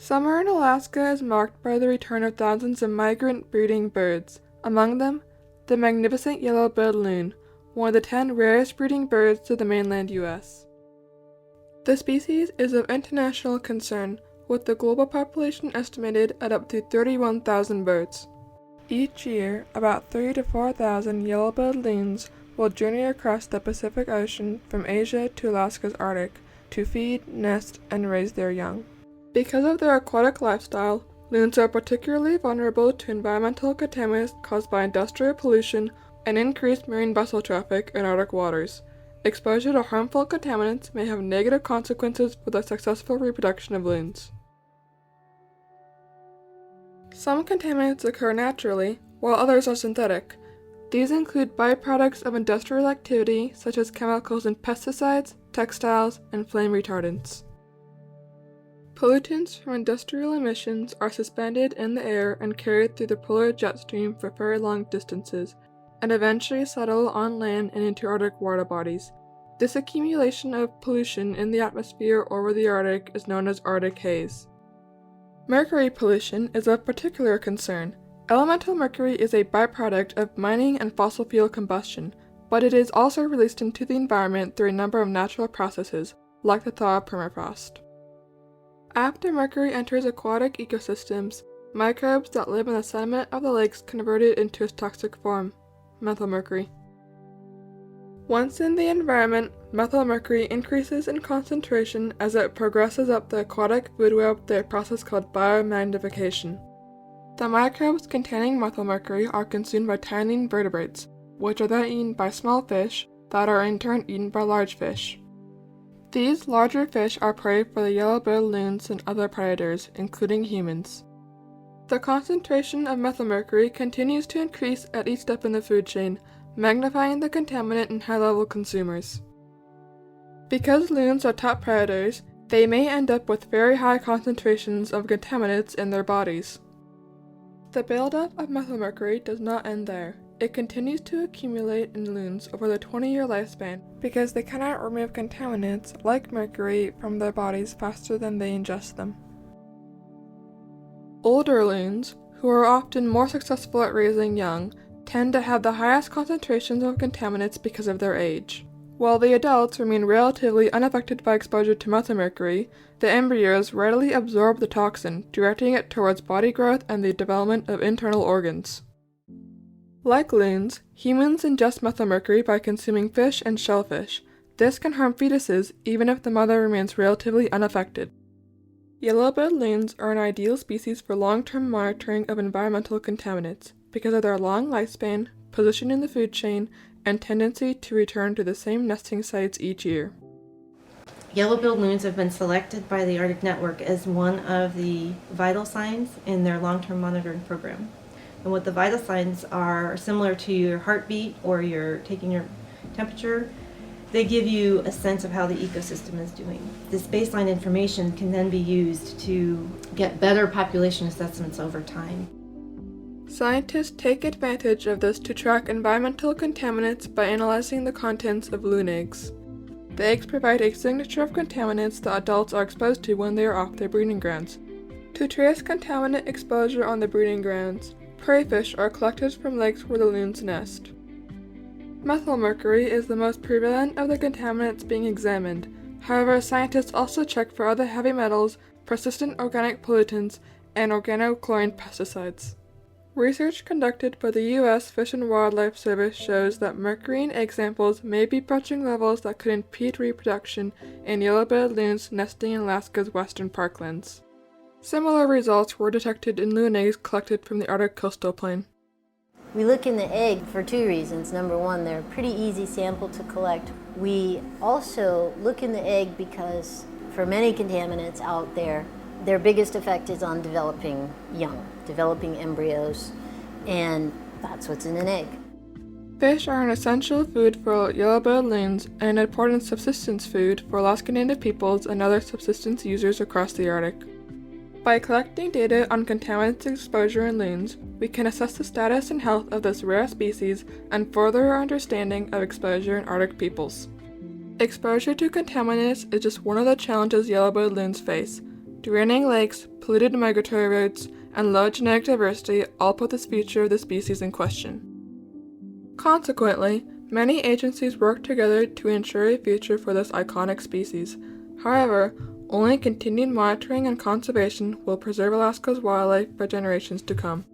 Summer in Alaska is marked by the return of thousands of migrant breeding birds, among them the magnificent yellow-billed loon, one of the 10 rarest breeding birds to the mainland U.S. The species is of international concern, with the global population estimated at up to 31,000 birds. Each year, about 3,000 to 4,000 yellow-billed loons will journey across the Pacific Ocean from Asia to Alaska's Arctic to feed, nest, and raise their young. Because of their aquatic lifestyle, loons are particularly vulnerable to environmental contaminants caused by industrial pollution and increased marine vessel traffic in Arctic waters. Exposure to harmful contaminants may have negative consequences for the successful reproduction of loons. Some contaminants occur naturally, while others are synthetic. These include byproducts of industrial activity such as chemicals in pesticides, textiles, and flame retardants. Pollutants from industrial emissions are suspended in the air and carried through the polar jet stream for very long distances, and eventually settle on land and into Arctic water bodies. This accumulation of pollution in the atmosphere over the Arctic is known as Arctic haze. Mercury pollution is of particular concern. Elemental mercury is a byproduct of mining and fossil fuel combustion, but it is also released into the environment through a number of natural processes, like the thaw of permafrost. After mercury enters aquatic ecosystems, microbes that live in the sediment of the lakes convert it into its toxic form, methylmercury. Once in the environment, methylmercury increases in concentration as it progresses up the aquatic food web through a process called biomagnification. The microbes containing methylmercury are consumed by tiny invertebrates, which are then eaten by small fish that are in turn eaten by large fish. These larger fish are prey for the yellow-billed loons and other predators, including humans. The concentration of methylmercury continues to increase at each step in the food chain, magnifying the contaminant in high-level consumers. Because loons are top predators, they may end up with very high concentrations of contaminants in their bodies. The buildup of methylmercury does not end there. It continues to accumulate in loons over the 20-year lifespan because they cannot remove contaminants like mercury from their bodies faster than they ingest them. Older loons, who are often more successful at raising young, tend to have the highest concentrations of contaminants because of their age. While the adults remain relatively unaffected by exposure to methylmercury, the embryos readily absorb the toxin, directing it towards body growth and the development of internal organs. Like loons, humans ingest methylmercury by consuming fish and shellfish. This can harm fetuses even if the mother remains relatively unaffected. Yellow-billed loons are an ideal species for long-term monitoring of environmental contaminants because of their long lifespan, position in the food chain, and tendency to return to the same nesting sites each year. Yellow-billed loons have been selected by the Arctic Network as one of the vital signs in their long-term monitoring program. And what the vital signs are similar to your heartbeat or you're taking your temperature. They give you a sense of how the ecosystem is doing. This baseline information can then be used to get better population assessments over time. Scientists take advantage of this to track environmental contaminants by analyzing the contents of loon eggs. The eggs provide a signature of contaminants that adults are exposed to when they are off their breeding grounds. To trace contaminant exposure on the breeding grounds, prey fish are collected from lakes where the loons nest. Methylmercury is the most prevalent of the contaminants being examined. However, scientists also check for other heavy metals, persistent organic pollutants, and organochlorine pesticides. Research conducted by the U.S. Fish and Wildlife Service shows that mercury in egg samples may be approaching levels that could impede reproduction in yellow-billed loons nesting in Alaska's western parklands. Similar results were detected in loon eggs collected from the Arctic coastal plain. We look in the egg for two reasons. Number one, they're a pretty easy sample to collect. We also look in the egg because for many contaminants out there, their biggest effect is on developing young, developing embryos, and that's what's in an egg. Fish are an essential food for yellow-billed loons and an important subsistence food for Alaska Native peoples and other subsistence users across the Arctic. By collecting data on contaminants exposure in loons, we can assess the status and health of this rare species and further our understanding of exposure in Arctic peoples. Exposure to contaminants is just one of the challenges yellow-billed loons face. Draining lakes, polluted migratory routes, and low genetic diversity all put the future of the species in question. Consequently, many agencies work together to ensure a future for this iconic species. However, only continued monitoring and conservation will preserve Alaska's wildlife for generations to come.